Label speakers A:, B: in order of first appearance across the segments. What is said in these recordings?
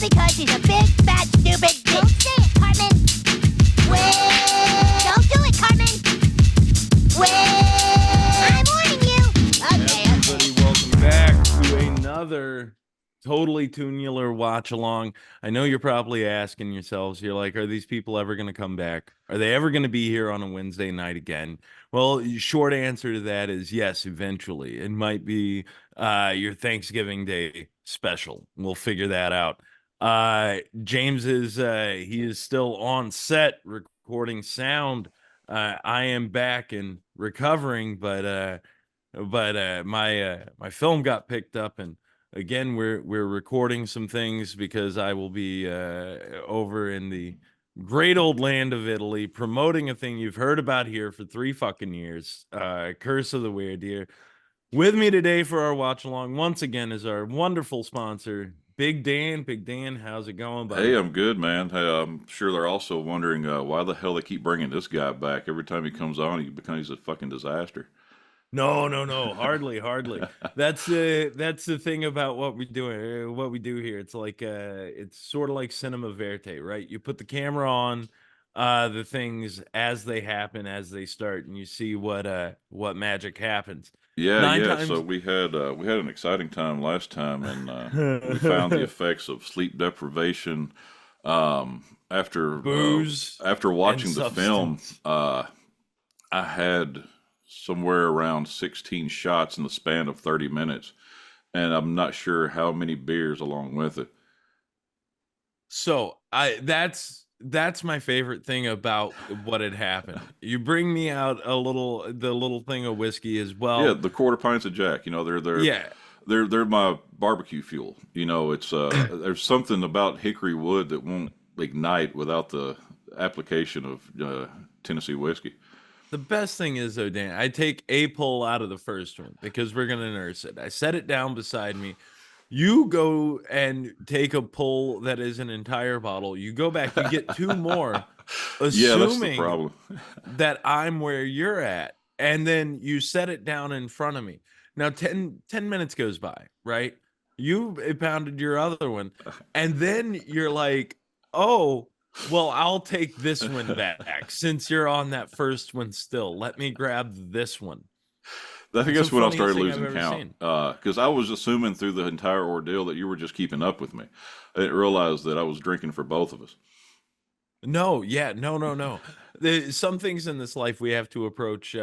A: All because he's a big, fat, stupid bitch. Don't say it, Cartman. Wait. Don't do it, Cartman. Wait. I'm warning you. Okay,
B: Everybody, welcome back to another totally Toonular watch along. I know you're probably asking yourselves, you're like, are these people ever going to come back? Are they ever going to be here on a Wednesday night again? Well, short answer to that is yes, eventually. It might be your Thanksgiving Day special. We'll figure that out. James is he is still on set recording sound. I am back and recovering, but my film got picked up, and again we're recording some things because I will be over in the great old land of Italy promoting a thing you've heard about here for 3 fucking years, Curse of the Weirdeer. With me today for our watch along once again is our wonderful sponsor, Big Dan. Big Dan, how's it going, buddy?
C: Hey, I'm good, man. Hey, I'm sure they're also wondering why the hell they keep bringing this guy back. Every time he comes on, he becomes a fucking disaster.
B: No, hardly. That's the thing about what we do. What we do here, it's like it's sort of like cinema verite, right? You put the camera on the things as they happen, as they start, and you see what magic happens.
C: Yeah. So we had an exciting time last time, and we found the effects of sleep deprivation after
B: booze
C: after watching the film.
B: substance.
C: I had somewhere around 16 shots in the span of 30 minutes, and I'm not sure how many beers along with it.
B: So that's my favorite thing about what had happened. You bring me out the little thing of whiskey as well.
C: Yeah, the quarter pints of Jack. You know, they're my barbecue fuel. You know, it's there's something about hickory wood that won't ignite without the application of Tennessee whiskey.
B: The best thing is, though, Dan, I take a pull out of the first one because we're going to nurse it. I set it down beside me. You go and take a pull that is an entire bottle. You go back, you get 2 more,
C: Yeah, that's the
B: assuming
C: problem.
B: that I'm where you're at. And then you set it down in front of me. Now, 10 minutes goes by, right? You pounded your other one. And then you're like, oh, well, I'll take this one back since you're on that first one still. Let me grab this one.
C: I think
B: It's
C: that's
B: the
C: when I
B: funniest
C: started
B: thing
C: losing
B: I've ever
C: count.
B: seen.
C: Because I was assuming through the entire ordeal that you were just keeping up with me. I didn't realize that I was drinking for both of us.
B: No, yeah, no. Some things in this life we have to approach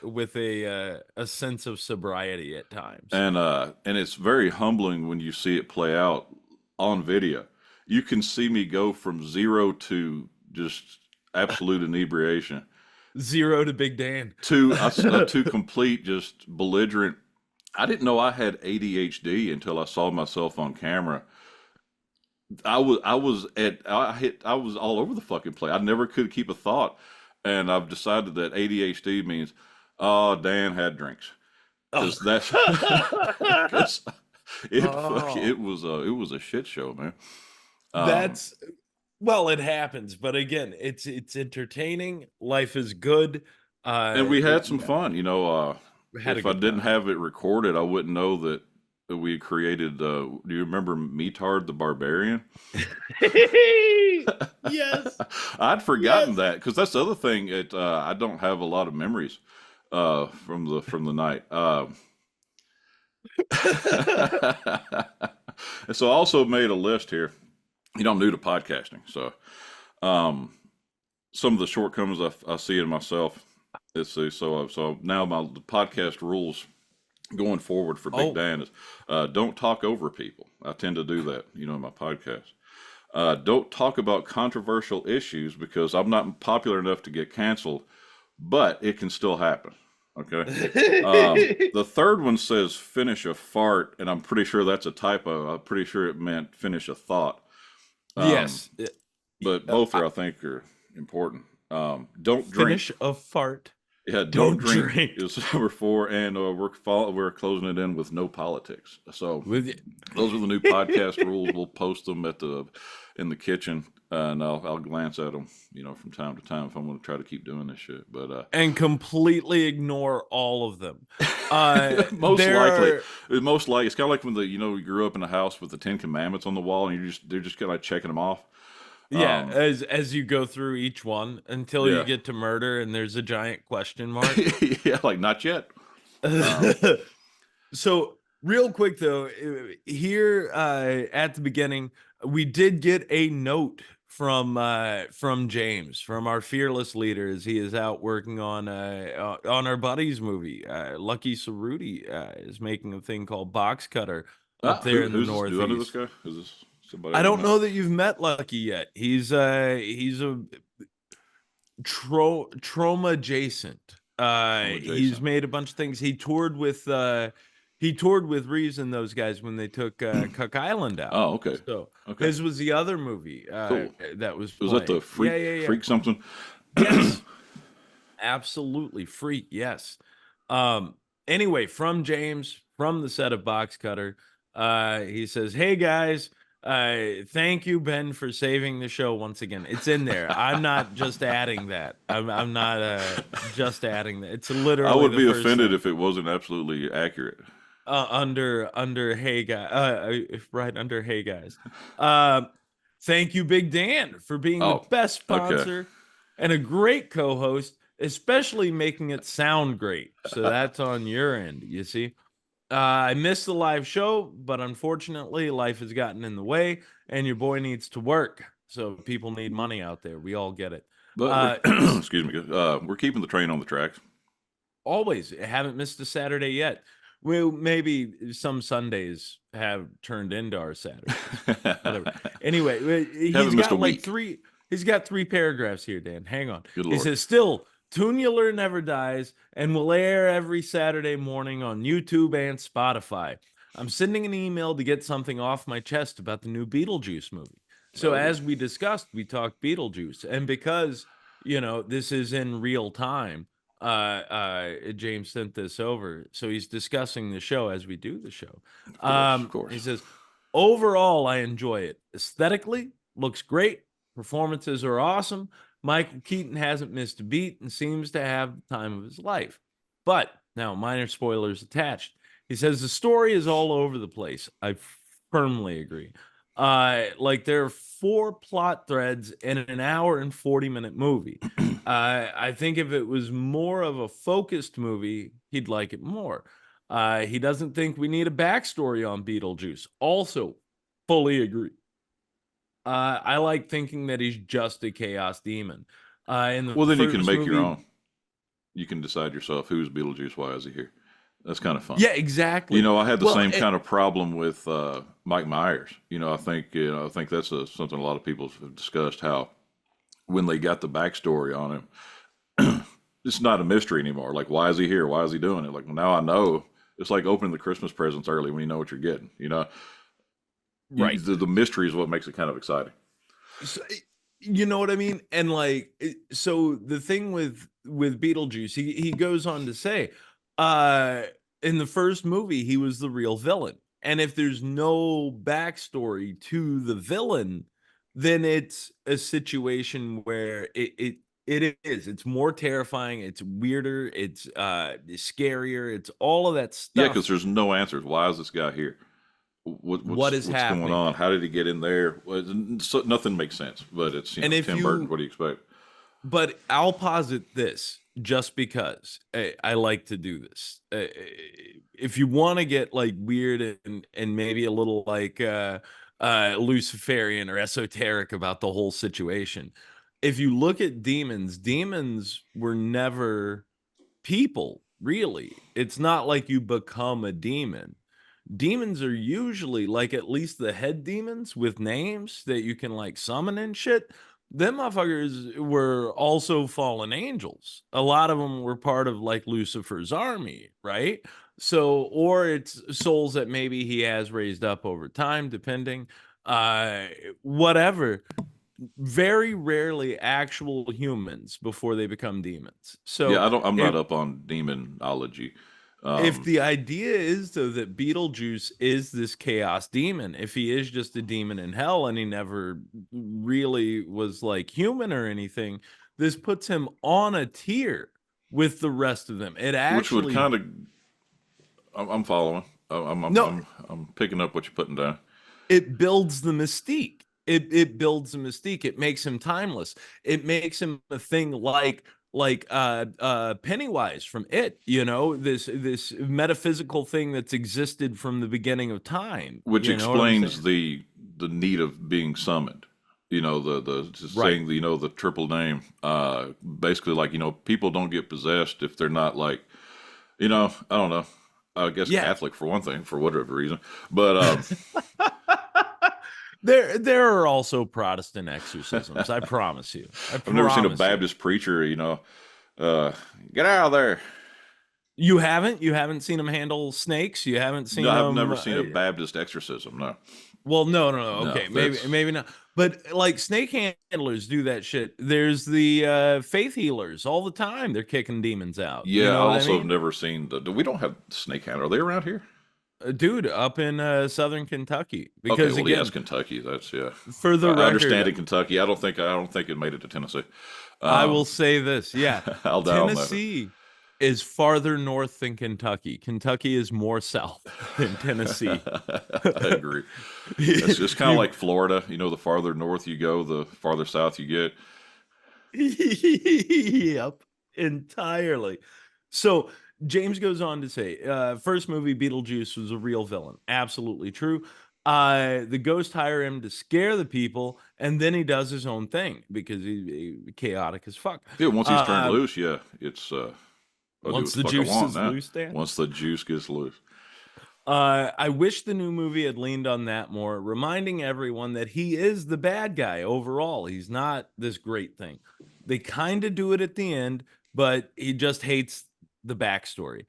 B: with a sense of sobriety at times.
C: And it's very humbling when you see it play out on video. You can see me go from 0 to just absolute inebriation
B: 0 to Big Dan.
C: to complete just belligerent. I didn't know I had ADHD until I saw myself on camera. I was all over the fucking place. I never could keep a thought, and I've decided that ADHD means, oh, Dan had drinks, because that's 'cause it was a shit show, man.
B: That's well, it happens, but again, it's entertaining. Life is good,
C: and we had some fun. You know,
B: had a
C: if I
B: good
C: didn't
B: time.
C: have it recorded, I wouldn't know that we had created. Do you remember Metard the Barbarian?
B: Yes,
C: I'd forgotten
B: yes.
C: that, because that's the other thing. I don't have a lot of memories from the night. And so I also made a list here. You know, I'm new to podcasting, so some of the shortcomings I see in myself. Let's see. So now the podcast rules going forward for Big Dan is don't talk over people. I tend to do that, you know, in my podcast. Don't talk about controversial issues because I'm not popular enough to get canceled, but it can still happen. Okay. The third one says finish a fart, and I'm pretty sure that's a typo. I'm pretty sure it meant finish a thought.
B: Yes,
C: But both I think, are important. Don't drink.
B: finish a fart.
C: Yeah, don't drink is number 4, and we're closing it in with no politics. So
B: With
C: those are the new podcast rules. We'll post them in the kitchen, and I'll glance at them, from time to time if I'm going to try to keep doing this shit. But
B: and completely ignore all of them.
C: most
B: There
C: likely,
B: are,
C: it's kind of like when you grew up in a house with the 10 Commandments on the wall, and they're just kind of like checking them off.
B: yeah, as you go through each one until you
C: Yeah,
B: get to murder, and there's a giant question mark.
C: yeah, like not yet. Um,
B: So real quick though, here at the beginning, we did get a note from James, from our fearless leader, as he is out working on our buddy's movie. Lucky Cerruti is making a thing called Box Cutter up there in the
C: who's this? Do I know this
B: Northeast.
C: guy? Is this somebody
B: I
C: I don't
B: don't
C: know?
B: know that you've met Lucky yet. He's a trauma adjacent.
C: I'm
B: He's
C: adjacent.
B: made a bunch of things. He toured with Reeves and those guys when they took Cook Island out.
C: Oh, okay.
B: So
C: Okay.
B: his was the other movie
C: Cool.
B: that was
C: Was that the
B: playing.
C: freak
B: Yeah.
C: freak something?
B: Yes, absolutely. Freak, yes. Anyway, from James, from the set of Box Cutter, he says, "Hey guys, thank you, Ben, for saving the show once again." It's in there. I'm not just adding that. I'm not just adding that. It's literally
C: I would
B: the
C: be
B: first
C: offended
B: thing.
C: if it wasn't absolutely accurate.
B: Under hey guy, right under hey guys. Thank you, Big Dan, for being the
C: Oh,
B: best
C: okay.
B: sponsor and a great co-host, especially making it sound great. So that's on your end, you see. I missed the live show, but unfortunately, life has gotten in the way, and your boy needs to work. So people need money out there. We all get it.
C: But
B: This
C: excuse me. We're keeping the train on the tracks.
B: always haven't missed a Saturday yet. Well, maybe some Sundays have turned into our Saturdays. Whatever. Anyway,
C: Haven't missed a week.
B: He's got 3 paragraphs here, Dan. Hang on.
C: Good
B: He
C: Lord.
B: says, "Still, Toonular never dies and will air every Saturday morning on YouTube and Spotify. I'm sending an email to get something off my chest about the new Beetlejuice movie." So
C: Oh.
B: as we discussed, we talked Beetlejuice, and because this is in real time, James sent this over, so he's discussing the show as we do the show.
C: Of course.
B: He says, "Overall, I enjoy it. Aesthetically, looks great. Performances are awesome. Michael Keaton hasn't missed a beat and seems to have the time of his life. But now, minor spoilers attached." He says the story is all over the place. I firmly agree. Like there are 4 plot threads in an hour and 40-minute movie. I think if it was more of a focused movie, he'd like it more. He doesn't think we need a backstory on Beetlejuice. Also, fully agree. I like thinking that he's just a chaos demon. In the
C: Well, then you can
B: first
C: make your
B: movie-
C: own. You can decide yourself who's Beetlejuice, why is he here. That's kind of fun.
B: Yeah, exactly.
C: I had the
B: Well,
C: same kind of problem with Mike Myers. I think that's something a lot of people have discussed. How when they got the backstory on him, it's not a mystery anymore. Like, why is he here? Why is he doing it? Like, well, now I know. It's like opening the Christmas presents early when you know what you're getting.
B: Right.
C: The mystery is what makes it kind of exciting.
B: So, you know what I mean? And so the thing with Beetlejuice, he goes on to say, in the first movie, he was the real villain. And if there's no backstory to the villain, then it's a situation where it's more terrifying, it's weirder, it's scarier, it's all of that stuff.
C: Yeah, because there's no answers. Why is this guy here? What's
B: happening?
C: going on? How did he get in there? Nothing makes sense. But it's Tim Burton. What do you expect?
B: But I'll posit this just because I like to do this. If you want to get weird and maybe a little Luciferian or esoteric about the whole situation, if you look at demons were never people, really. It's not like you become a demon. Demons are usually at least the head demons with names that you can summon and shit. Them motherfuckers were also fallen angels. A lot of them were part of Lucifer's army, right? So, or it's souls that maybe he has raised up over time, depending, whatever. very rarely actual humans before they become demons. So
C: Yeah, I'm
B: if
C: not up on demonology.
B: if
C: Um,
B: the idea is though that Beetlejuice is this chaos demon, if he is just a demon in hell and he never really was like human or anything, this puts him on a tier with the rest of them. It
C: which would
B: actually
C: kind of, I'm following.
B: no,
C: I'm picking up what you're putting down.
B: it builds the mystique. It builds the mystique. It makes him timeless. It makes him a thing like Pennywise from It, this metaphysical thing that's existed from the beginning of time.
C: Which
B: You know what I'm saying?
C: explains the need of being summoned. The just
B: Right.
C: saying the triple name. Basically, like people don't get possessed if they're not like I don't know. I guess
B: Yeah.
C: Catholic for one thing, for whatever reason. But
B: There are also Protestant exorcisms. I promise you. I
C: I've never seen a
B: promise you.
C: Baptist preacher, get out of there.
B: You haven't? You haven't seen him handle snakes? You haven't
C: No,
B: seen
C: I've
B: him
C: never seen a Baptist exorcism. No,
B: Well, no.
C: no,
B: Okay, maybe
C: that's
B: maybe not. But like snake handlers do that shit. There's the faith healers all the time. They're kicking demons out. You
C: yeah. I
B: know what I
C: also have
B: mean?
C: never seen the. We don't have snake hand. Are they around here?
B: Dude, up in southern Kentucky.
C: Okay,
B: Because
C: well, yes,
B: again,
C: Kentucky. That's yeah.
B: for the
C: I understand
B: record,
C: in Kentucky. I don't think it made it to Tennessee.
B: I will
C: Um,
B: say this. Yeah,
C: I'll die on that.
B: Tennessee is farther north than Kentucky. Kentucky is more south than Tennessee.
C: I agree. It's kind of
B: You
C: like Florida. The farther north you go, the farther south you get.
B: Yep, entirely. So James goes on to say, first movie Beetlejuice was a real villain. Absolutely true. The ghost hire him to scare the people, and then he does his own thing because he's chaotic as fuck.
C: Yeah, once he's turned loose, yeah, it's I'll do
B: Once
C: what the
B: the
C: fuck I
B: juice
C: want
B: is
C: now.
B: loose, Dan.
C: Once the juice gets loose.
B: I wish the new movie had leaned on that more, reminding everyone that he is the bad guy overall. He's not this great thing. They kind of do it at the end, but he just hates the backstory.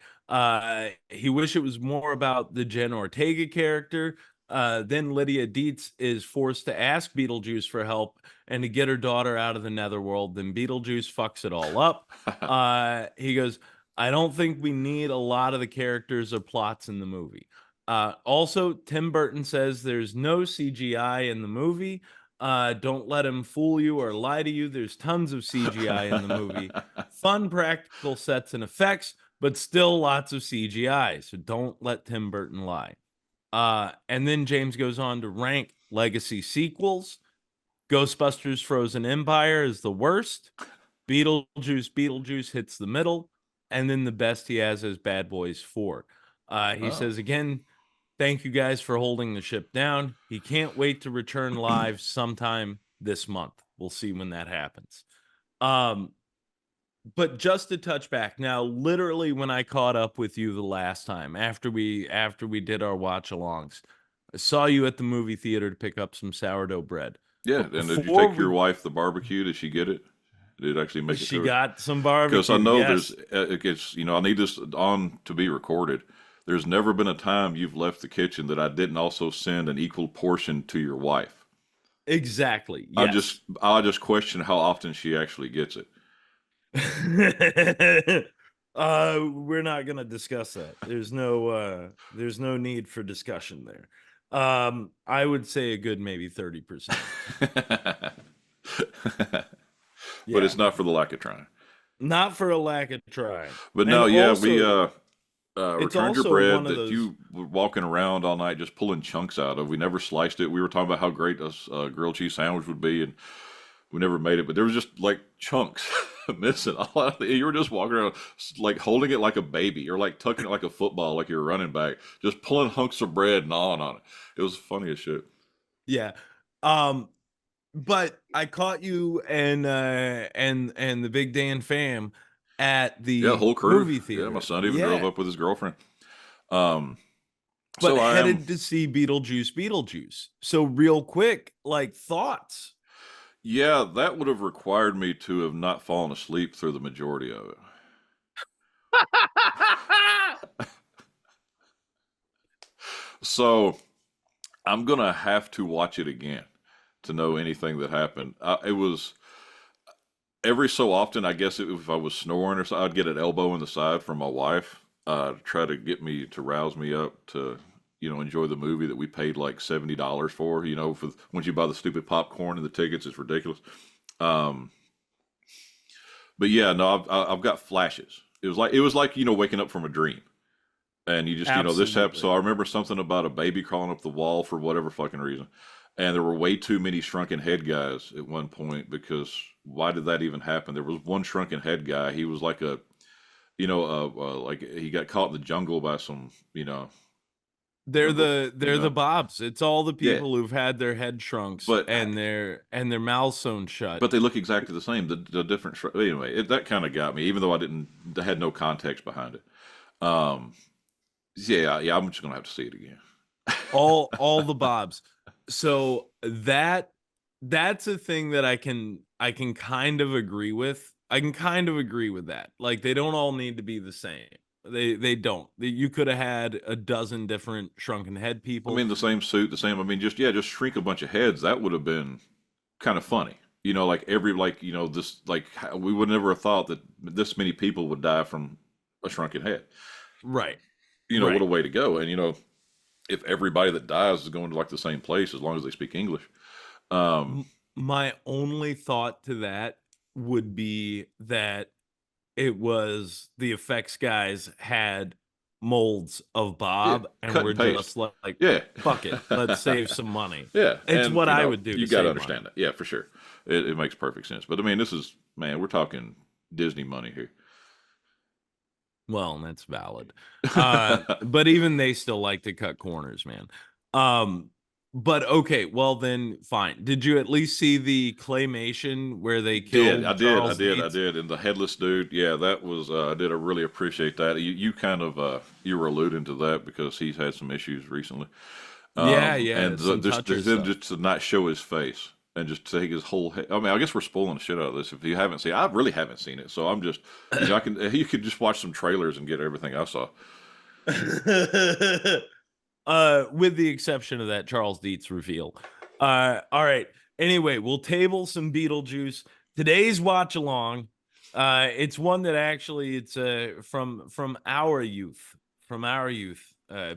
B: He wish it was more about the Jen Ortega character. Then Lydia Dietz is forced to ask Beetlejuice for help and to get her daughter out of the netherworld. Then Beetlejuice fucks it all up. He goes, I don't think we need a lot of the characters or plots in the movie. Also, Tim Burton says there's no CGI in the movie. Don't let him fool you or lie to you. There's tons of CGI in the movie. Fun practical sets and effects, but still lots of CGI. So don't let Tim Burton lie. And then James goes on to rank legacy sequels. Ghostbusters Frozen Empire is the worst. Beetlejuice hits the middle. And then the best he has is Bad Boys 4. He
C: Oh.
B: says, again, thank you guys for holding the ship down. He can't wait to return live sometime this month. We'll see when that happens. But just to touch back now, literally when I caught up with you the last time after we did our watch alongs, I saw you at the movie theater to pick up some sourdough bread.
C: Yeah,
B: But
C: and did you
B: before
C: take your wife the barbecue? Did she get it? Did it actually make it
B: she
C: to her?
B: got some
C: Because I
B: barbecue,
C: know
B: yes.
C: it gets, I need this on to be recorded. There's never been a time you've left the kitchen that I didn't also send an equal portion to your wife.
B: Exactly.
C: I
B: Yes.
C: just question how often she actually gets it.
B: We're not gonna discuss that. There's no need for discussion there. I would say a good maybe 30%.
C: But it's
B: Yeah.
C: not for the lack of trying.
B: Not for a lack of trying.
C: But
B: And
C: no, yeah, we
B: also, it's
C: returned your
B: also
C: bread
B: one of
C: that
B: those.
C: you were walking around all night just pulling chunks out of. We never sliced it. We were talking about how great a grilled cheese sandwich would be, and we never made it. But there was just like chunks missing. You were just walking around like holding it like a baby, or like tucking it like a football, like you're a running back, just pulling hunks of bread and gnawing on it. It was funny as shit.
B: Yeah. Um, but I caught you and the Big Dan fam at
C: Yeah,
B: the
C: whole crew.
B: movie
C: Yeah, my
B: theater.
C: son even drove
B: Yeah.
C: up with his girlfriend. Um,
B: But
C: so I am.
B: headed to see Beetlejuice. So real quick, like thoughts.
C: Yeah, that would have required me to have not fallen asleep through the majority of it. So I'm gonna have to watch it again to know anything that happened. It was every so often, I guess if I was snoring or so, I'd get an elbow in the side from my wife to try to get me to rouse me up to enjoy the movie that we paid like $70 for. For once you buy the stupid popcorn and the tickets, it's ridiculous. Um, but yeah, no, I've got flashes. It was like waking up from a dream. And you just, this happened. So
B: Absolutely.
C: I remember something about a baby crawling up the wall for whatever fucking reason. And there were way too many shrunken head guys at one point because why did that even happen? There was one shrunken head guy. He was like like he got caught in the jungle by some,
B: They're
C: jungle,
B: the Bobs. It's all the
C: Yeah.
B: people who've had their head shrunks
C: But
B: and their mouths sewn shut.
C: but they look exactly the same. The different, anyway, that kind of got me, even though I had no context behind it. Um, yeah, I'm just gonna have to see it again.
B: all the Bobs. So that's a thing that I can kind of agree with. I can kind of agree with that. Like they don't all need to be the same. They don't. You could have had a dozen different shrunken head
C: I
B: people.
C: mean, the same suit, the same. I mean, just shrink a bunch of heads. That would have been kind of funny. Like this, like we would never have thought that this many people would die from a shrunken head.
B: Right.
C: What
B: Right.
C: a way to go. And if everybody that dies is going to like the same place as long as they speak English. Um,
B: My only thought to that would be that it was the effects guys had molds of
C: yeah,
B: Bob and
C: cut
B: we're
C: and paste.
B: just like,
C: Yeah.
B: fuck it, let's save some money.
C: Yeah,
B: It's
C: and
B: what I would do
C: You
B: to
C: got to
B: save
C: understand
B: money.
C: that. Yeah, for sure. It makes perfect sense. But I mean, we're talking Disney money here.
B: Well, that's valid. But even they still like to cut corners, man. But okay, well then fine. Did you at least see the claymation where they
C: Did
B: killed Charles
C: I
B: Dietz?
C: did, and the headless dude, yeah, that was I did. I really appreciate that. You kind of you were alluding to that because he's had some issues recently.
B: Yeah,
C: And
B: some toucher
C: them
B: stuff.
C: just to not show his face and just take his whole head. I mean, I guess we're spoiling the shit out of this if you haven't seen. I really haven't seen it, so I'm just you could just watch some trailers and get everything I saw.
B: With the exception of that Charles Dietz reveal. All right. Anyway, we'll table some Beetlejuice. Today's watch along. It's one that actually it's from our youth. From our youth,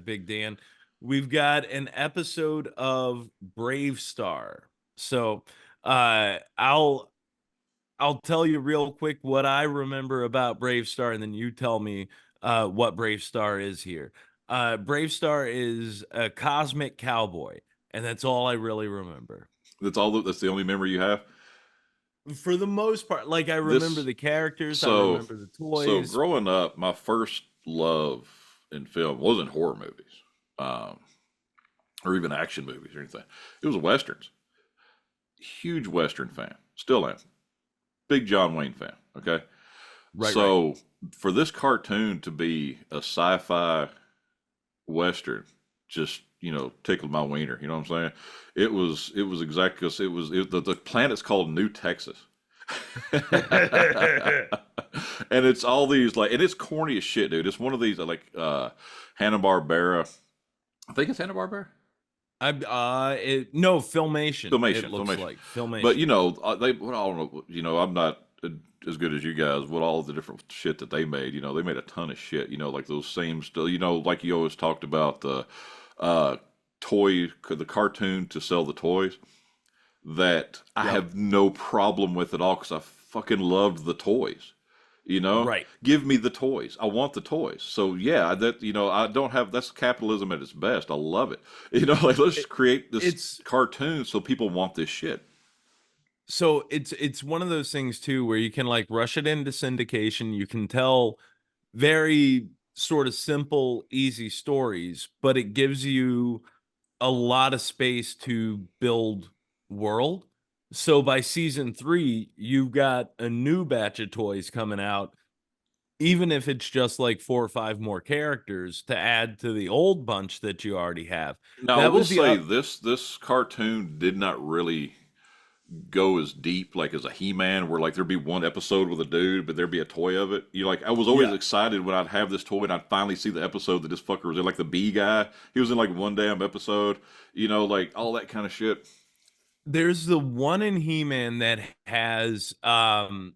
B: Big Dan. We've got an episode of Bravestar. So I'll tell you real quick what I remember about Bravestar, and then you tell me what Bravestar is here. Bravestar is a cosmic cowboy, and that's all I really remember.
C: That's the only memory you have.
B: For the most part, like I remember
C: This
B: the characters, I
C: so
B: remember the
C: so
B: toys.
C: growing up, my first love in film wasn't horror movies, um, or even action movies or anything. It was westerns. Huge western fan, still am. Big John Wayne fan. Okay,
B: Right, right.
C: so for this cartoon to be a sci-fi western, just tickled my wiener. You know what I'm saying? It was exactly because the planet's called New Texas. And it's all these like, and it's corny as shit, dude. It's one of these like Hanna-Barbera. I think it's Hanna-Barbera.
B: No Filmation.
C: Filmation,
B: It looks
C: Filmation.
B: like Filmation.
C: But they, well, I don't know. I'm not as good as you guys with all the different shit that they made. They made a ton of shit. Like those same still. Like you always talked about the the cartoon to sell the toys. That I
B: Yep.
C: have no problem with at all because I fucking loved the toys.
B: Right.
C: Give me the toys. I want the toys. So yeah, that I don't have. That's capitalism at its best. I love it. Like let's create this
B: It's
C: cartoon so people want this shit.
B: so it's one of those things too where you can like rush it into syndication. You can tell very sort of simple, easy stories, but it gives you a lot of space to build world. So by season 3, you've got a new batch of toys coming out, even if it's just like 4 or 5 more characters to add to the old bunch that you already have.
C: Now I
B: That
C: will
B: was the
C: say this cartoon did not really go as deep like as a He-Man, where like there'd be one episode with a dude, but there'd be a toy of it. Like I was always
B: Yeah.
C: excited when I'd have this toy and I'd finally see the episode that this fucker was in, like the bee guy. He was in like one damn episode. Like all that kind of shit.
B: There's the one in He-Man that has and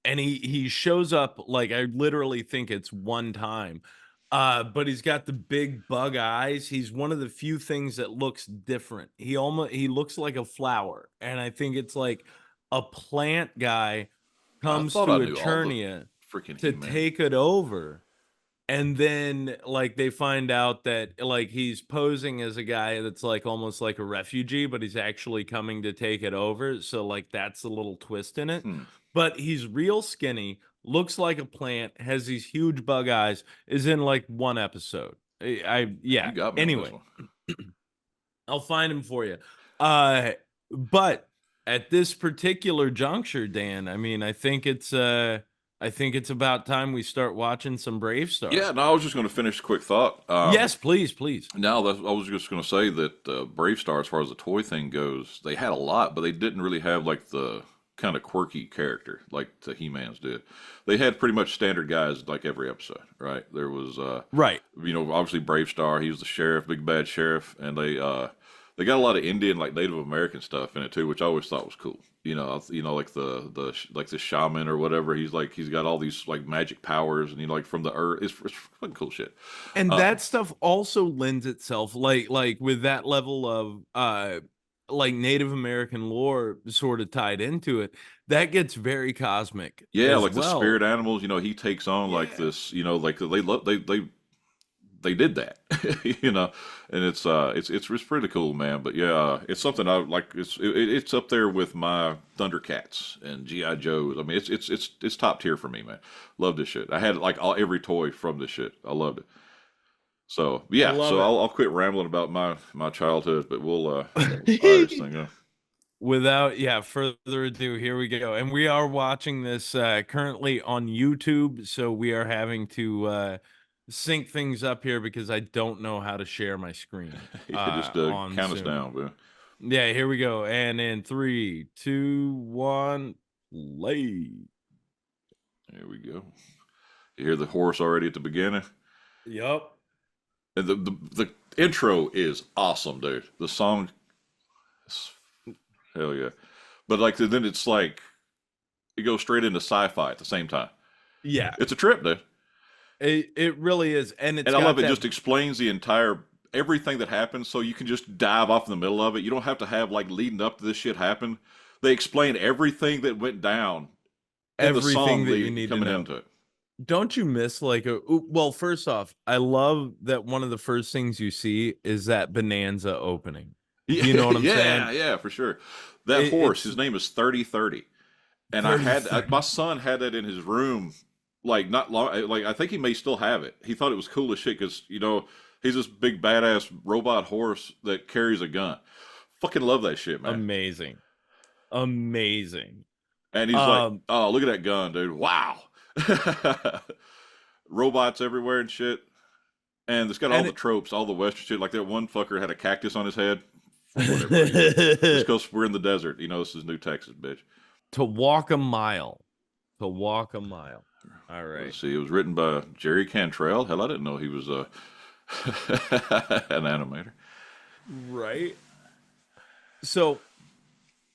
B: he shows up like I literally think it's one time. But he's got the big bug eyes. He's one of the few things that looks different. He looks like a flower, and I think it's like a plant guy
C: I
B: comes
C: thought I
B: to
C: knew all the
B: Eternia
C: freaking
B: to
C: He-Man.
B: take it over. And then like they find out that like he's posing as a guy that's like almost like a refugee, but he's actually coming to take it over. So like that's a little twist in it.
C: Hmm.
B: But he's real skinny, looks like a plant, has these huge bug eyes, is in like one episode.
C: You
B: Yeah.
C: got me on this
B: Anyway,
C: one.
B: I'll find him for you. But at this particular juncture, Dan, I mean, I think it's about time we start watching some Bravestar.
C: Yeah, no, I was just going to finish a quick thought.
B: Yes, please, please.
C: Now, I was just going to say that Bravestar, as far as the toy thing goes, they had a lot, but they didn't really have like the kind of quirky character like the He-Mans did. They had pretty much standard guys like every episode, right? There was,
B: Right.
C: obviously Bravestar. He was the sheriff, big bad sheriff, and they got a lot of Indian, like Native American stuff in it too, which I always thought was cool. Like the shaman or whatever. He's got all these like magic powers, and like from the earth. It's fucking cool shit.
B: And that stuff also lends itself like with that level of like Native American lore sort of tied into it, that gets very cosmic
C: Yeah,
B: as
C: like the
B: well.
C: spirit animals. He takes on like this. Like they did that, and it's pretty cool, man. But yeah, it's something I like. It's up there with my Thundercats and GI Joes. I mean, it's top tier for me, man. Love this shit. I had like every toy from this shit. I loved it. So yeah,
B: love
C: so
B: it.
C: I'll quit rambling about my childhood, but we'll fire this thing up.
B: Without further ado, here we go. And we are watching this currently on YouTube, so we are having to sync things up here because I don't know how to share my screen
C: Yeah, just
B: on
C: count us
B: Zoom.
C: down, man.
B: Yeah, here we go. And in 3, 2, 1, play.
C: Here we go. You hear the horse already at the beginning?
B: Yup.
C: And the intro is awesome, dude. The song, hell yeah. But like then it's like it goes straight into sci-fi at the same time.
B: Yeah.
C: It's a trip, dude.
B: It really is. And
C: I love it. Just explains the entire everything that happens, so you can just dive off in the middle of it. You don't have to have like leading up to this shit happen. They explain everything that went down in the song
B: everything that you need to
C: coming
B: know.
C: into it.
B: Don't you miss like well, first off, I love that one of the first things you see is that Bonanza opening. You know what I'm saying?
C: Yeah, for sure. That horse, his name is 3030. And my son had that in his room, like not long, like I think he may still have it. He thought it was cool as shit because he's this big badass robot horse that carries a gun. Fucking love that shit, man.
B: Amazing.
C: And he's like, oh, look at that gun, dude! Wow, robots everywhere and shit. And it's got all the tropes, all the Western shit. Like that one fucker had a cactus on his head. Whatever. Just because we're in the desert, this is New Texas, bitch.
B: To walk a mile. All right.
C: Let's see, it was written by Jerry Cantrell. Hell, I didn't know he was an animator.
B: Right. So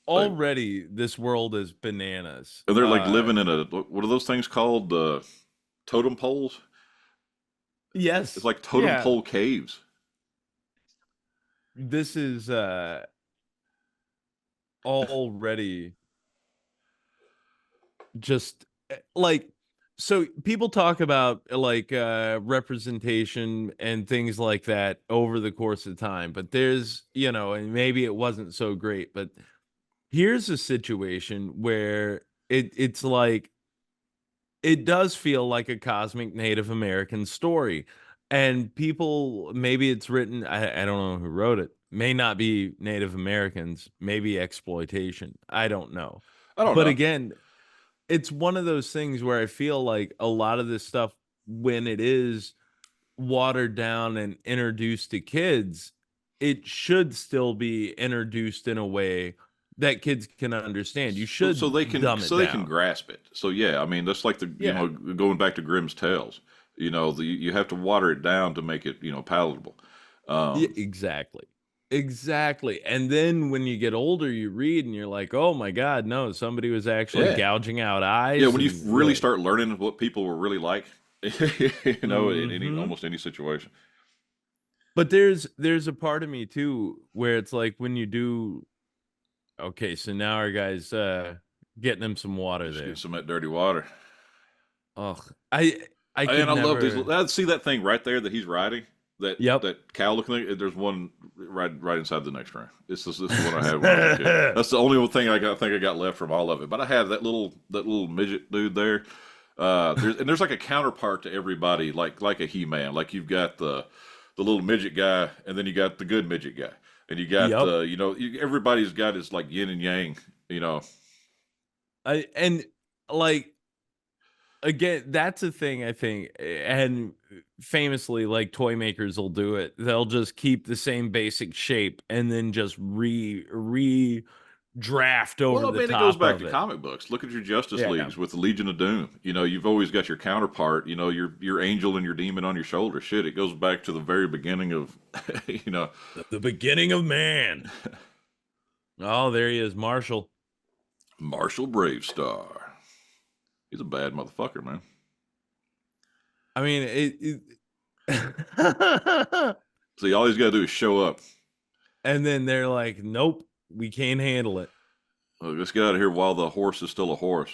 B: already this world is bananas.
C: And they're like living in what are those things called? Totem poles?
B: Yes.
C: It's like totem pole caves.
B: This is already just like, so people talk about like representation and things like that over the course of time, but there's and maybe it wasn't so great, but here's a situation where it's like it does feel like a cosmic Native American story. And people, maybe it's written, I don't know who wrote it, may not be Native Americans, maybe exploitation. I don't know. But again, it's one of those things where I feel like a lot of this stuff, when it is watered down and introduced to kids, it should still be introduced in a way that kids can understand. You should
C: so they can they can grasp it. So yeah, I mean that's like going back to Grimm's tales. You have to water it down to make it palatable.
B: Yeah, exactly. Exactly. And then when you get older, you read and you're like, oh my God, no, somebody was actually
C: Yeah.
B: gouging out
C: Yeah,
B: eyes
C: when you
B: and
C: really start learning what people were really like, in any
B: Mhm.
C: almost any situation.
B: But there's a part of me too where it's like when you do okay, so now our guy's getting him some water
C: Just getting
B: there.
C: some of that dirty water.
B: Ugh. I
C: And
B: could
C: I love these.
B: never.
C: I see that thing right there that he's riding.
B: Yep.
C: That cow looking thing. There's one right inside the next room. This is what I had when I was a kid. That's the only thing think I got left from all of it. But I have that little midget dude there. There's like a counterpart to everybody, like a He-Man. Like you've got the little midget guy, and then you got the good midget guy, and you got
B: Yep.
C: everybody's got his like yin and yang.
B: And like again, that's a thing I think, and famously, like toy makers will do it. They'll just keep the same basic shape and then just re draft over
C: Well, I
B: the
C: mean, it goes
B: top
C: back
B: of
C: to
B: it.
C: comic books. Look at your Justice
B: Yeah.
C: Leagues with the Legion of Doom. You've always got your counterpart. Your angel and your demon on your shoulder. Shit, it goes back to the very beginning of,
B: The beginning of man. Oh, there he is, Marshall.
C: Marshall Bravestar. He's a bad motherfucker, man.
B: I mean,
C: See, all he's got to do is show up.
B: and then they're like, "Nope, we can't handle it."
C: Look, let's get out of here while the horse is still a horse.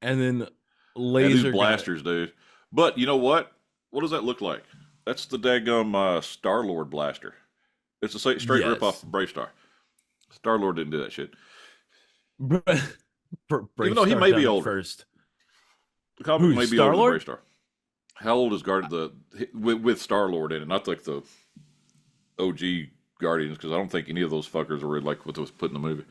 B: And then
C: And these
B: laser gun.
C: blasters, dude. But you know what? What does that look like? That's the daggum Star-Lord blaster. It's a straight rip off
B: Yes.
C: of Bravestar. Star-Lord didn't do that shit. Even though he
B: Bravestar
C: may be
B: done it
C: older.
B: first.
C: The comic
B: Who,
C: may be older than
B: Star-Lord?
C: Bravestar. How old is with Star-Lord in it? Not like the OG Guardians, because I don't think any of those fuckers are like what was put in the movie.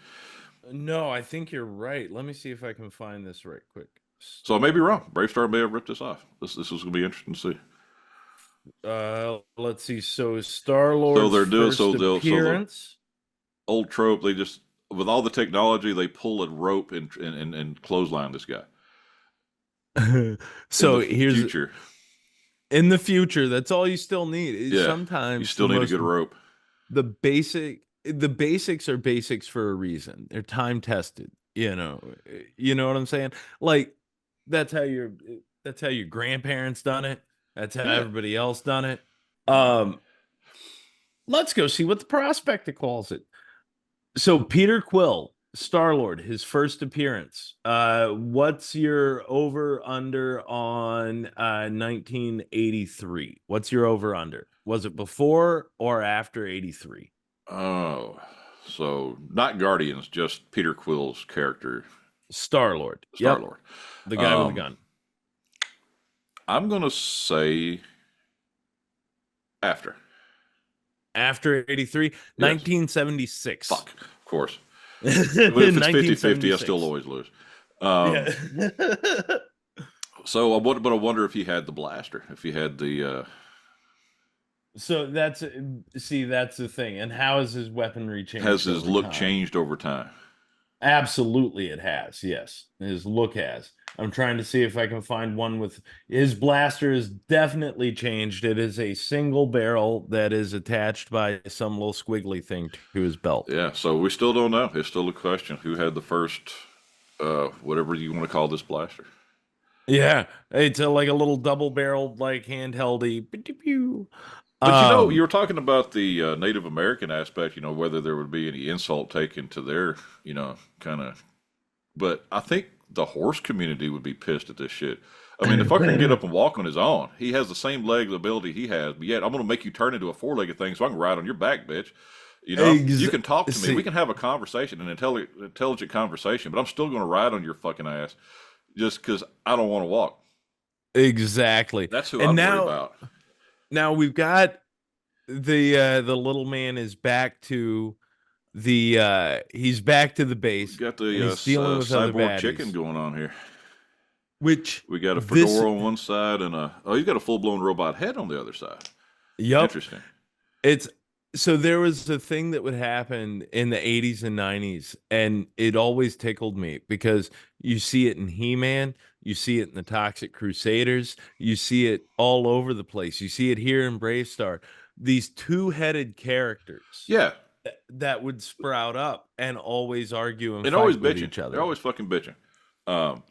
B: No, I think you're right. Let me see if I can find this right quick.
C: So I may be wrong. Bravestar may have ripped this off. This is going to be interesting to see.
B: Let's see. So
C: So
B: Star-Lord's
C: they're doing
B: first
C: the
B: appearance.
C: old trope. They just with all the technology, they pull a rope and clothesline this guy.
B: So
C: in the
B: here's
C: future.
B: In the future, that's all you still need.
C: Yeah,
B: Sometimes
C: you still need a good rope.
B: The basics are basics for a reason. They're time tested. You know what I'm saying? Like that's how your grandparents done it. That's how
C: Yeah.
B: everybody else done it. Let's go see what the prospector calls it. So Peter Quill, Star-Lord, his first appearance. What's your over under on 1983? What's your over under? Was it before or after 83?
C: Oh, so not Guardians, just Peter Quill's character,
B: Star-Lord. Yep.
C: Star-Lord.
B: The guy with the gun.
C: I'm going to say after.
B: After 83? Yes. 1976.
C: Fuck, of course. But if it's 50-50, I still always lose.
B: Yeah.
C: So, but I wonder if he had the blaster, if he had the...
B: So that's the thing. And how has his weaponry changed?
C: Has his look
B: time?
C: changed over time?
B: Absolutely, it has. Yes, his look has. I'm trying to see if I can find one with his blaster is definitely changed. It is a single barrel that is attached by some little squiggly thing to his belt.
C: Yeah, so we still don't know. It's still a question. Who had the first, whatever you want to call this blaster?
B: Yeah, it's like a little double-barreled, like handheldy.
C: But you were talking about the Native American aspect. Whether there would be any insult taken to their, kind of. But I think the horse community would be pissed at this shit. I mean, the fucker can get up and walk on his own. He has the same leg ability he has, but yet I'm going to make you turn into a four-legged thing so I can ride on your back, bitch. You can talk to me. We can have a conversation, an intelligent conversation, but I'm still going to ride on your fucking ass just because I don't want to walk.
B: Exactly.
C: That's who I'm worried about.
B: Now we've got the little man is back to he's back to the base.
C: We've got the
B: he's dealing with other
C: cyborg
B: baddies.
C: chicken going on here.
B: Which
C: we got a fedora on one side and he's got a full-blown robot head on the other side.
B: Yep.
C: Interesting.
B: So there was a thing that would happen in the 80s and 90s, and it always tickled me because you see it in He-Man, you see it in the Toxic Crusaders, you see it all over the place. You see it here in Bravestar. these two-headed characters.
C: Yeah.
B: That would sprout up and always argue and
C: always
B: fight with
C: bitching.
B: each other.
C: They're always fucking bitching. And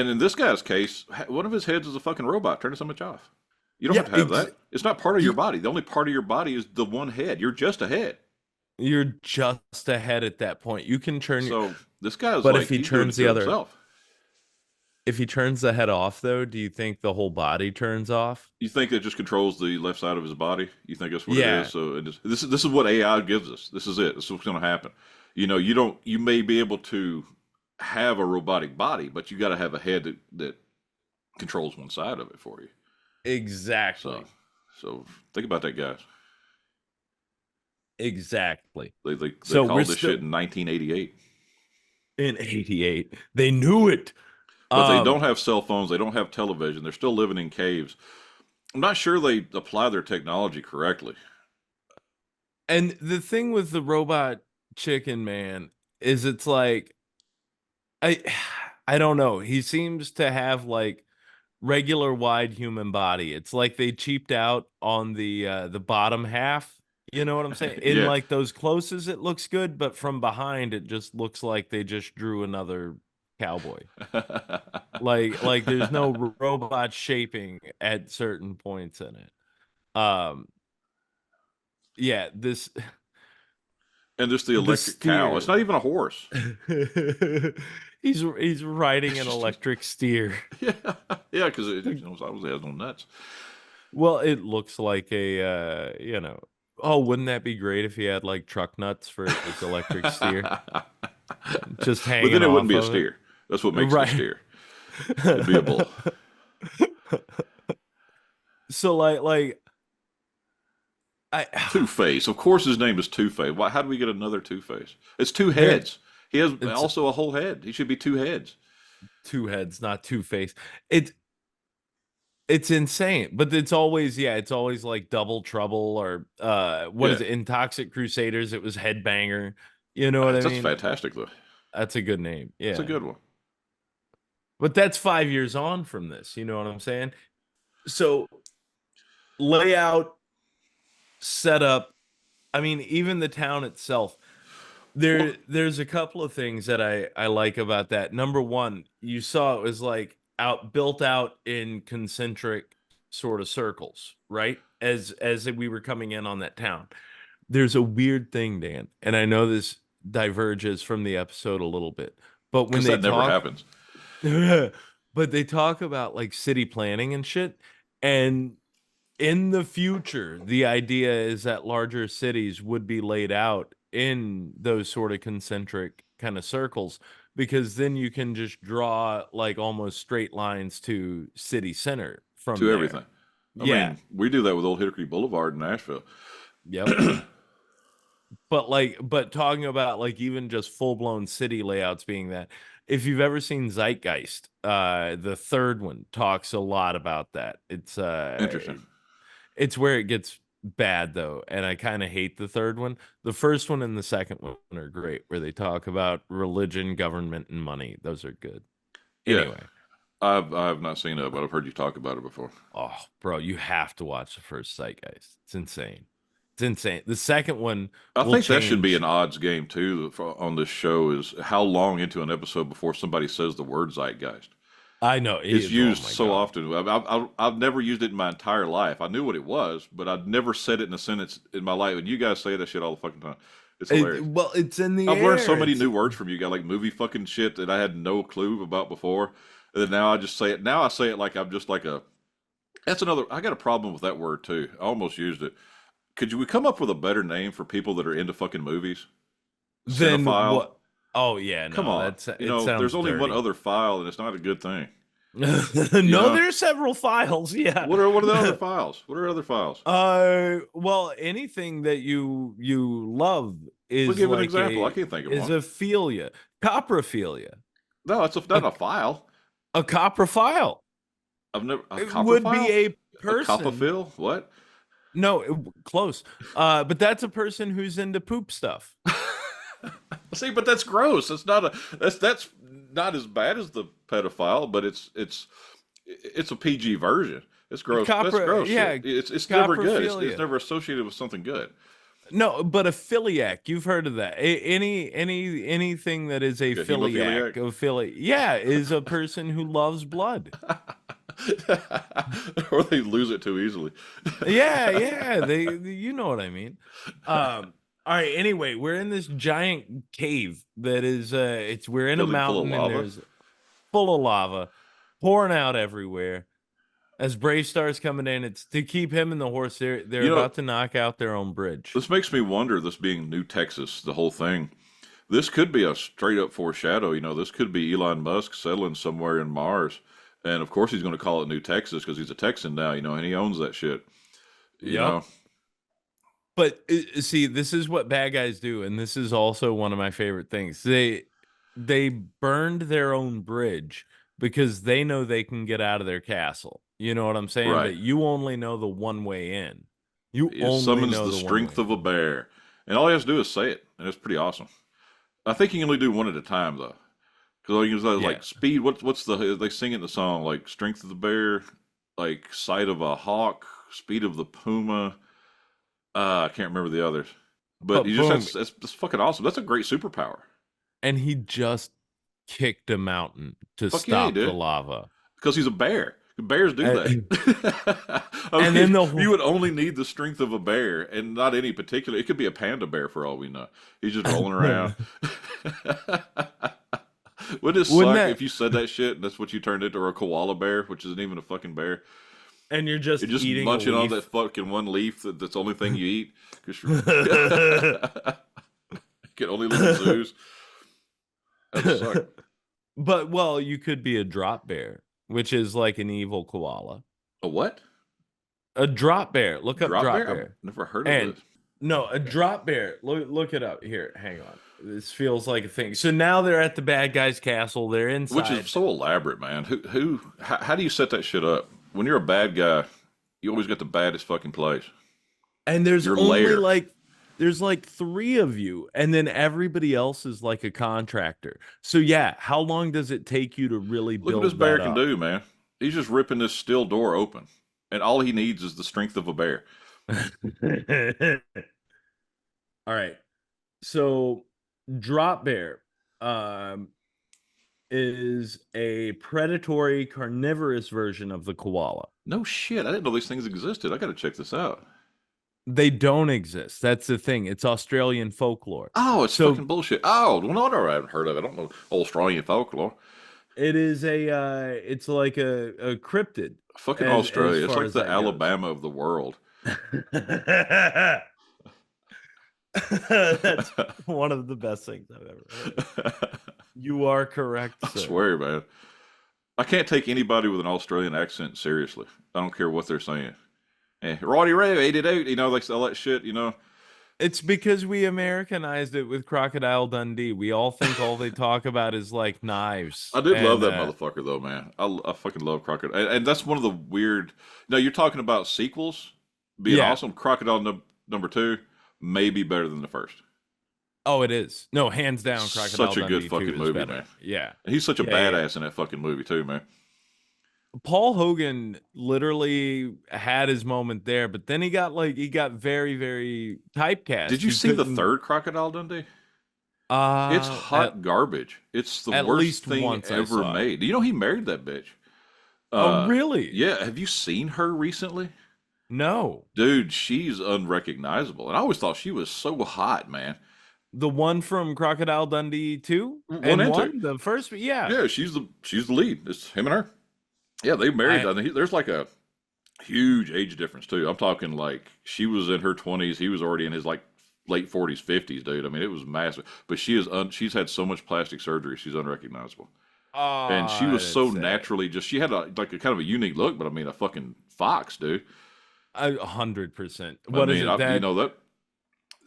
C: in this guy's case, one of his heads is a fucking robot. Turn so much off. You don't have to have that. It's not part of your body. The only part of your body is the one head. You're just a head.
B: You're just a head at that point. You can turn.
C: So this guy's
B: but
C: like,
B: if he
C: he's doing
B: turns
C: it
B: the
C: to
B: other,
C: himself.
B: if he turns the head off, though, do you think the whole body turns off?
C: You think it just controls the left side of his body? You think that's what it
B: Yeah.
C: is? So this is what AI gives us. This is it. This is what's going to happen. You know, you may be able to have a robotic body, but you got to have a head that controls one side of it for you.
B: Exactly.
C: So think about that, guys.
B: Exactly.
C: They called this shit in 1988.
B: In 88. They knew it.
C: But they don't have cell phones. They don't have television. They're still living in caves. I'm not sure they apply their technology correctly.
B: And the thing with the robot chicken man is it's like, I don't know. He seems to have like regular wide human body. It's like they cheaped out on the bottom half. You know what I'm saying? In
C: Yeah.
B: like those closes, it looks good, but from behind, it just looks like they just drew another cowboy. like there's no robot shaping at certain points in it. Yeah, this.
C: And just the electric cow. It's not even a horse.
B: He's riding an electric steer.
C: Yeah, because it obviously has no nuts.
B: Well, it looks like a oh, wouldn't that be great if he had like truck nuts for his electric steer? Just hanging.
C: But then it wouldn't be a
B: it.
C: steer. That's what makes it a steer. It'd be a bull.
B: So
C: Two-Face. Of course his name is Two-Face. Why? How do we get another Two-Face? It's two heads. He has also a whole head. He should be two heads.
B: Two heads, not Two-Face. It's insane. But it's always like Double Trouble or what is it? In Toxic Crusaders, it was Headbanger. You know what I mean?
C: That's fantastic though.
B: That's a good name. Yeah.
C: It's a good one.
B: But that's 5 years on from this. You know what I'm saying? So layout, setup, I mean, even the town itself. There's a couple of things that I like about that. Number one, you saw it was like built out in concentric sort of circles, right? As we were coming in on that town. There's a weird thing, Dan, and I know this diverges from the episode a little bit, but when
C: that never happens.
B: But they talk about like city planning and shit, and in the future, the idea is that larger cities would be laid out in those sort of concentric kind of circles, because then you can just draw like almost straight lines to city center from
C: to
B: there.
C: Everything. I mean, we do that with Old Hickory Boulevard in Nashville.
B: Yep. But talking about like even just full-blown city layouts being that, if you've ever seen Zeitgeist, the third one talks a lot about that. It's
C: interesting.
B: It's where it gets bad though, and I kind of hate the third one. The first one and the second one are great, where they talk about religion, government, and money. Those are good. Anyway,
C: I have not seen it, but I've heard you talk about it before.
B: Oh, bro, you have to watch the first Zeitgeist. It's insane. It's insane. The second one,
C: I think that should be an odds game too on this show. Is how long into an episode before somebody says the word Zeitgeist?
B: I know
C: it's used so often. I've never used it in my entire life. I knew what it was, but I'd never said it in a sentence in my life. And you guys say that shit all the fucking time. It's hilarious.
B: Well, it's in the
C: I've learned so many new words from you guys, like movie fucking shit that I had no clue about before. And then now I just say it. Now I say it like I'm just like a. That's another. I got a problem with that word too. I almost used it. Could we come up with a better name for people that are into fucking movies?
B: Then
C: Cinephile?
B: what? Oh yeah, no,
C: come on. There's only one other file, and it's not a good thing.
B: No, there's several files. Yeah.
C: What are the other files? What are other files?
B: Well, anything that you love is.
C: We'll give an example. I can't think of one.
B: Is aphilia, coprophilia.
C: No, it's not a file.
B: A coprophile.
C: I've never.
B: It would be a person.
C: A copophile? What?
B: No, close. But that's a person who's into poop stuff.
C: See, but that's gross. That's not not as bad as the pedophile, but it's a PG version. It's gross. That's gross
B: Yeah,
C: shit. It's never good. It's
B: coprophilia.
C: never associated with something good.
B: No, but a philiac, you've heard of that. Anything that is a
C: Like a
B: philiac,
C: hemophiliac?
B: yeah, is a person who loves blood.
C: Or they lose it too easily.
B: Yeah, you know what I mean. All right, anyway, we're in this giant cave that is we're in a
C: Filled full of
B: mountain and
C: lava.
B: there's full of lava pouring out everywhere. As Bravestar's coming in, it's to keep him and the horse. They're
C: You know,
B: about to knock out their own bridge.
C: this makes me wonder, this being New Texas, the whole thing. This could be a straight up foreshadow. This could be Elon Musk settling somewhere in Mars. And of course, he's going to call it New Texas because he's a Texan now, and he owns that shit. You
B: Yep.
C: know,
B: But see, this is what bad guys do, and this is also one of my favorite things. They burned their own bridge because they know they can get out of their castle. You know what I'm saying?
C: Right.
B: But you only know the one way in. You
C: it
B: only
C: summons
B: know
C: the
B: the
C: strength
B: one
C: of
B: way
C: a bear. And all he has to do is say it. And it's pretty awesome. I think you can only do one at a time, though. Because all you can do is
B: Yeah.
C: like speed. What's they sing in the song, like strength of the bear, like sight of a hawk, speed of the puma. I can't remember the others. But you
B: boom.
C: just that's fucking awesome. That's a great superpower.
B: And he just kicked a mountain to
C: Fuck yeah, he
B: stop the
C: did.
B: lava.
C: Because he's a bear. Bears do that.
B: And then
C: you would only need the strength of a bear, and not any particular. It could be a panda bear for all we know. He's just rolling around. Wouldn't it suck if you said that shit and that's what you turned into, or a koala bear, which isn't even a fucking bear?
B: And you're just eating
C: munching
B: a
C: on
B: leaf.
C: that fucking one leaf that's the only thing you eat. Can only live in zoos. That would suck.
B: But well, you could be a drop bear, which is like an evil koala.
C: A what?
B: A drop bear. Look up drop bear.
C: I've never heard of this.
B: No, a drop bear. Look it up. Here, hang on. This feels like a thing. So now they're at the bad guy's castle. They're inside.
C: Which is so elaborate, man. How do you set that shit up? When you're a bad guy, you always got the baddest fucking place.
B: And there's
C: Your
B: only
C: lair.
B: there's like 3 of you, and then everybody else is like a contractor. So yeah, how long does it take you to really
C: Look
B: build
C: what this bear
B: that
C: can
B: up?
C: do, man. He's just ripping this steel door open. And all he needs is the strength of a bear.
B: All right. So drop bear is a predatory carnivorous version of the koala.
C: No shit. I didn't know these things existed. I got to check this out.
B: They don't exist. That's the thing. It's Australian folklore.
C: Oh, it's fucking bullshit. Oh, well, no, I haven't heard of it. I don't know Australian folklore.
B: It is it's like a cryptid.
C: Fucking
B: as
C: Australia. It's
B: far
C: like
B: as
C: the
B: that goes.
C: Alabama of the world.
B: That's one of the best things I've ever heard. You are correct,
C: I
B: sir.
C: swear, man. I can't take anybody with an Australian accent seriously. I don't care what they're saying. Roddy Ray, 88, like all that shit,
B: It's because we Americanized it with Crocodile Dundee. We all think all they talk about is like knives.
C: I did love that motherfucker, though, man. I fucking love Crocodile. And that's one of the weird. No, you're talking about sequels being awesome. Crocodile number 2 may be better than the first.
B: Oh, it is. No, hands down, Crocodile
C: Such a
B: Dundee
C: good fucking movie, man.
B: Yeah.
C: And he's such a badass in that fucking movie, too, man.
B: Paul Hogan literally had his moment there, but then he got very, very typecast.
C: Did you see the third Crocodile Dundee? It's hot garbage. It's the worst thing ever made. You know he married that bitch.
B: Oh, really?
C: Yeah. Have you seen her recently?
B: No.
C: Dude, she's unrecognizable. And I always thought she was so hot, man.
B: The one from Crocodile Dundee 2?
C: One and 2.
B: The first, yeah.
C: Yeah, she's the lead. It's him and her. Yeah, they married. There's like a huge age difference too. I'm talking like she was in her 20s, he was already in his like late 40s, 50s, dude. I mean, it was massive. But she's had so much plastic surgery, she's unrecognizable.
B: Oh,
C: and she was so naturally she had a kind of a unique look, but I mean, a fucking fox, dude.
B: 100%.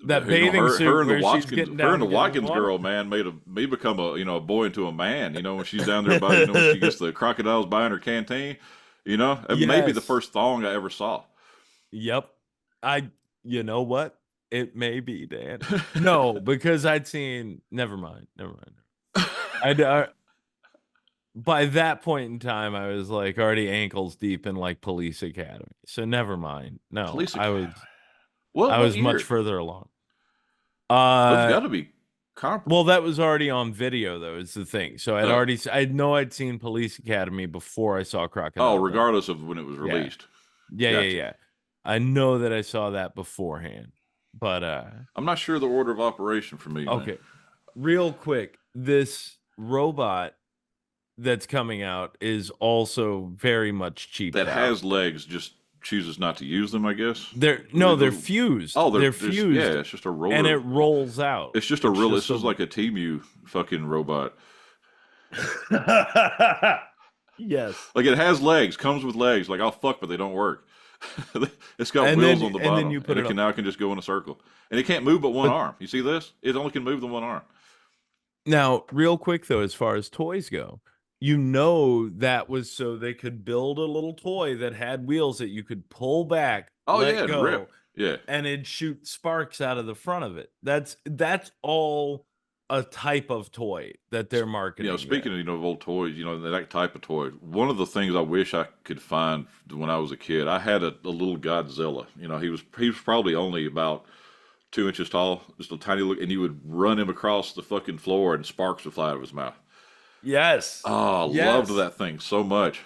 C: That
B: bathing suit
C: her and the
B: where
C: Watkins,
B: she's getting down
C: her and the Watkins girl, man, made me become a boy into a man. When she's down there buying, when she gets the crocodiles buying her canteen, and maybe the first thong I ever saw.
B: Yep, you know what? It may be, Dan. No, because I'd seen. Never mind. by that point in time, I was like already ankles deep in like Police Academy. So never mind. No,
C: Police Academy.
B: I
C: What
B: was much
C: year?
B: further along.
C: Those
B: Uh,
C: got to be comparable.
B: well, that was already on video though, is the thing. So
C: Oh,
B: I know I'd seen Police Academy before I saw
C: oh,
B: Crocodile Dundee.
C: regardless of when it was
B: Yeah.
C: released.
B: Yeah.
C: Gotcha.
B: I know that I saw that beforehand. But
C: I'm not sure the order of operation for me, man.
B: okay. Real quick, this robot that's coming out is also very much cheaped
C: That
B: out.
C: has legs, just chooses not to use them, I guess.
B: They're fused.
C: Oh,
B: They're
C: yeah,
B: fused
C: it's just a
B: and it
C: roller.
B: rolls out.
C: It's just a
B: It's
C: real.
B: just
C: This
B: a
C: is like a Temu fucking robot.
B: yes.
C: Like it has legs, comes with legs. Like, oh fuck, but they don't work. It's got
B: And
C: wheels on the
B: then
C: bottom,
B: you put
C: and it
B: it
C: can
B: on.
C: now can just go in a circle, and it can't move but one
B: But
C: arm. You see this? It only can move the one arm.
B: now, real quick though, as far as toys go, you know that was so they could build a little toy that had wheels that you could pull back,
C: Oh yeah,
B: let
C: and rip.
B: go,
C: Yeah.
B: and it'd shoot sparks out of the front of it. That's all a type of toy that they're marketing
C: Speaking
B: there.
C: of old toys, that type of toy. One of the things I wish I could find when I was a kid, I had a little Godzilla. He was probably only about 2 inches tall, just a tiny look, and you would run him across the fucking floor, and sparks would fly out of his mouth.
B: Yes.
C: Oh, I loved
B: Yes.
C: that thing so much.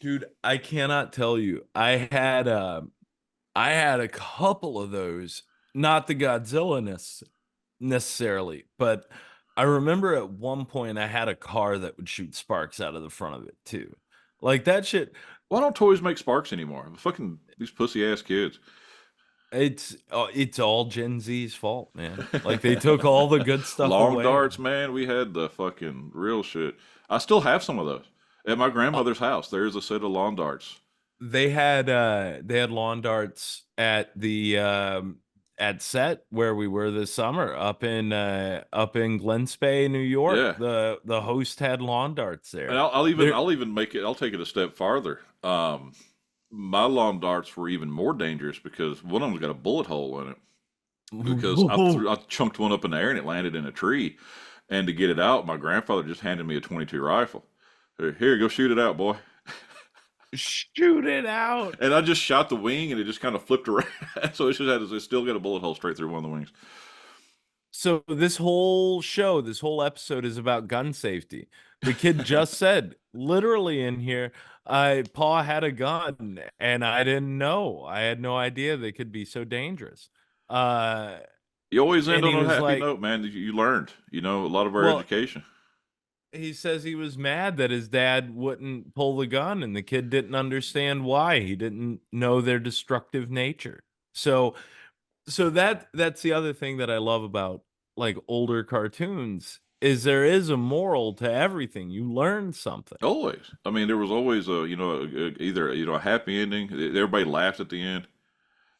B: Dude, I cannot tell you. I had a couple of those, not the Godzilla necessarily, but I remember at one point I had a car that would shoot sparks out of the front of it too. Like that shit,
C: Why don't toys make sparks anymore? Fucking these pussy ass kids.
B: it's all Gen Z's fault, man. Like they took all the good stuff
C: Long
B: away.
C: darts, man. We had the fucking real shit. I still have some of those at my
B: Uh,
C: grandmother's house. There's a set of lawn darts.
B: they had lawn darts at set where we were this summer up in Glen Spey, New York.
C: Yeah,
B: The host had lawn darts
C: and
B: there.
C: I'll
B: There
C: even make it. I'll take it a step farther. My lawn darts were even more dangerous because one of them's got a bullet hole in it. Because I chunked one up in the air and it landed in a tree, and to get it out, my grandfather just handed me a 22 rifle. Here, go shoot it out, boy.
B: shoot it out.
C: And I just shot the wing, and it just kind of flipped around. So it's still got a bullet hole straight through one of the wings.
B: So this whole episode is about gun safety. The kid just said, literally in here, Pa had a gun and I didn't know. I had no idea they could be so dangerous. Uh,
C: You always end
B: and
C: on
B: he
C: a
B: was
C: happy
B: like,
C: note, man. You learned, a lot of our
B: well,
C: education.
B: he says he was mad that his dad wouldn't pull the gun and the kid didn't understand why. He didn't know their destructive nature. So that's the other thing that I love about like older cartoons is there is a moral to everything. You learn something.
C: Always. I mean, there was always either a happy ending. Everybody laughed at the end.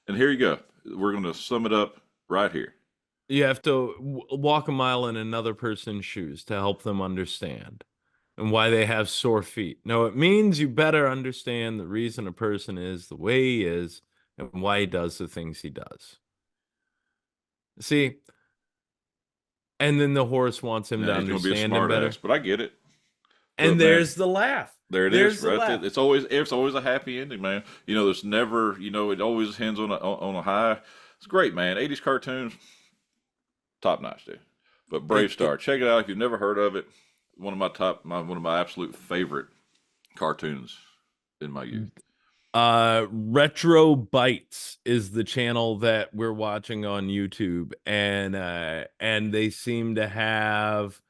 C: And here you go. We're going to sum it up right here.
B: You have to walk a mile in another person's shoes to help them understand and why they have sore feet. No, it means you better understand the reason a person is the way he is and why he does the things he does. See, and then the horse wants him to
C: Now, he's going to be a
B: understand him
C: smart
B: better.
C: ass, but I get it. But
B: And
C: man,
B: there's the laugh.
C: there it
B: There's
C: is,
B: the
C: right
B: laugh.
C: there. It's always a happy ending, man. There's never, it always ends on a high. It's great, man. 80s cartoons, top notch, dude. But Bravestar, check it out if you've never heard of it. One of my absolute favorite cartoons in my youth.
B: Retro Bites is the channel that we're watching on YouTube, and they seem to have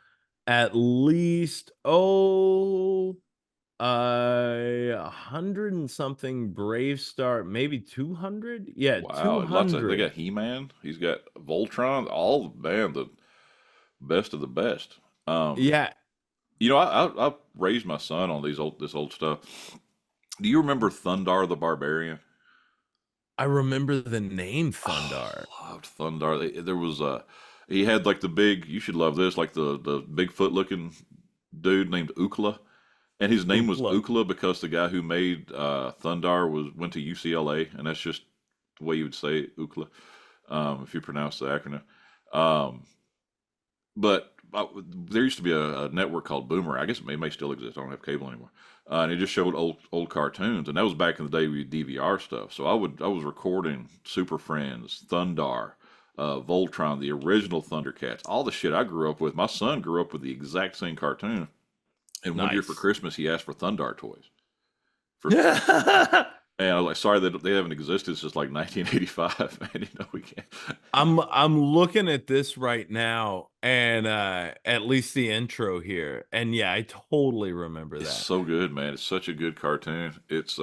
B: at least 100 and something Bravestar, maybe 200. Yeah,
C: Wow, lots of they
B: 200.
C: got He-Man. He's got Voltron. All the best of the best.
B: Yeah,
C: I raised my son on this old stuff. Do you remember Thundar the Barbarian?
B: I remember the name Thundar.
C: Oh, loved Thundar. There was he had like the big. You should love this, like the Bigfoot looking dude named Ukla, and his name was
B: Ookla.
C: Ukla because the guy who made Thundar went to UCLA, and that's just the way you would say it, Ukla, if you pronounce the acronym. But there used to be a network called Boomer. I guess it may still exist. I don't have cable anymore. And it just showed old cartoons, and that was back in the day with DVR stuff. So I was recording Super Friends, Thundar, Voltron, the original Thundercats, all the shit I grew up with. My son grew up with the exact same cartoon, and one year for Christmas he asked for Thundar toys. And I was like, sorry that they haven't existed since like 1985. And we can't.
B: I'm looking at this right now, and at least the intro here, and yeah, I totally remember that.
C: It's so good, man. It's such a good cartoon. It's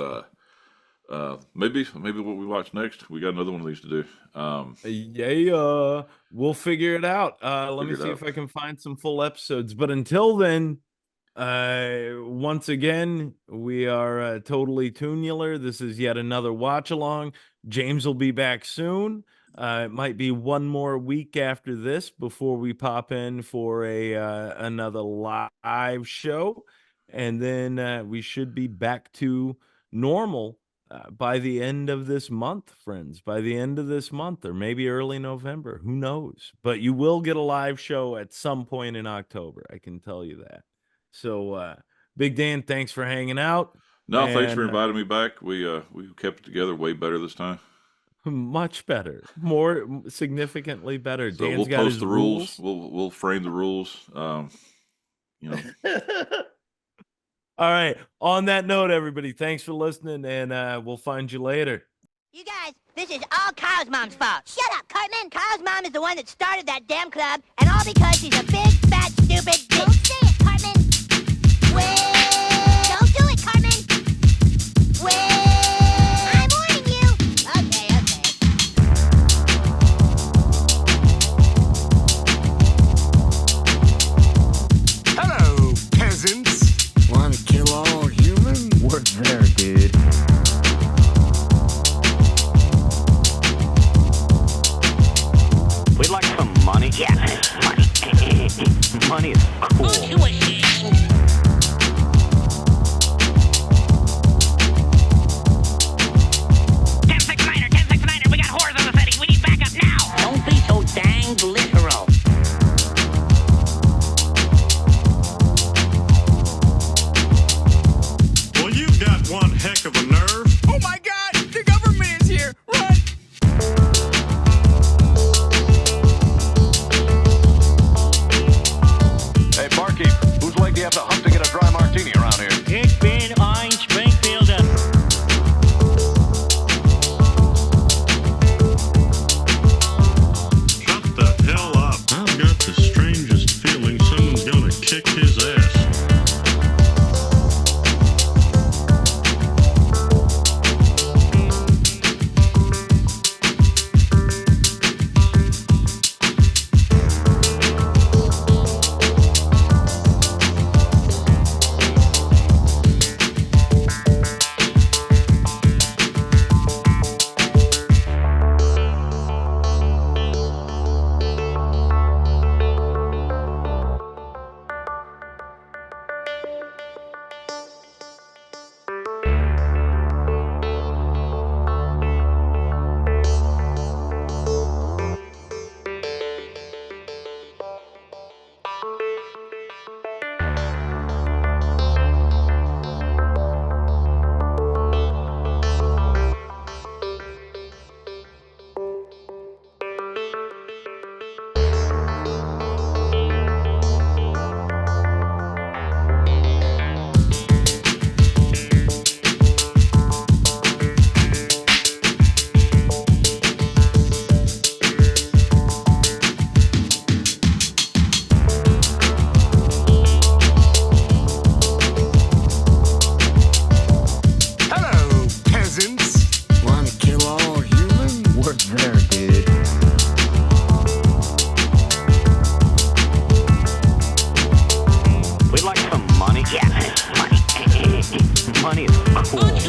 C: maybe what we watch next. We got another one of these to do.
B: We'll figure it out. Let me see if I can find some full episodes. But until then, once again, we are totally Toonular. This is yet another watch along. James will be back soon. It might be one more week after this before we pop in for another live show, and then we should be back to normal by the end of this month, friends. By the end of this month, or maybe early November, who knows? But you will get a live show at some point in October. I can tell you that. So, Big Dan, thanks for hanging out.
C: No, thanks for inviting me back. We kept it together way better this time.
B: Much better, more significantly better.
C: So
B: Dan's
C: we'll
B: got
C: post
B: his
C: the rules. We'll frame the rules.
B: All right. On that note, everybody, thanks for listening, and we'll find you later.
A: You guys, this is all Kyle's mom's fault. Shut up, Cartman. Kyle's mom is the one that started that damn club, and all because she's a big, fat, stupid bitch. Don't say it, Cartman. Wait. Don't do it, Cartman. Wait. I'm warning you. Okay.
D: Hello, peasants. Want to kill all humans?
E: We're there, dude. We'd like some money.
A: Yeah, money.
E: Money is cool.
A: Aren't you ashamed? We got whores in the city. We need backup now. Don't be so dang literal.
F: Well, you've got one heck of a nerve.
D: Oh my God! The government is here. Run!
G: Hey, barkeep, whose leg do you have to hump to get a dry martini around here?
H: Ich bin ein Springfielder.
F: Shut the hell up. I've got the strangest feeling someone's gonna kick his ass.
E: We'd like some money.
A: Yeah, money.
E: Money is cool.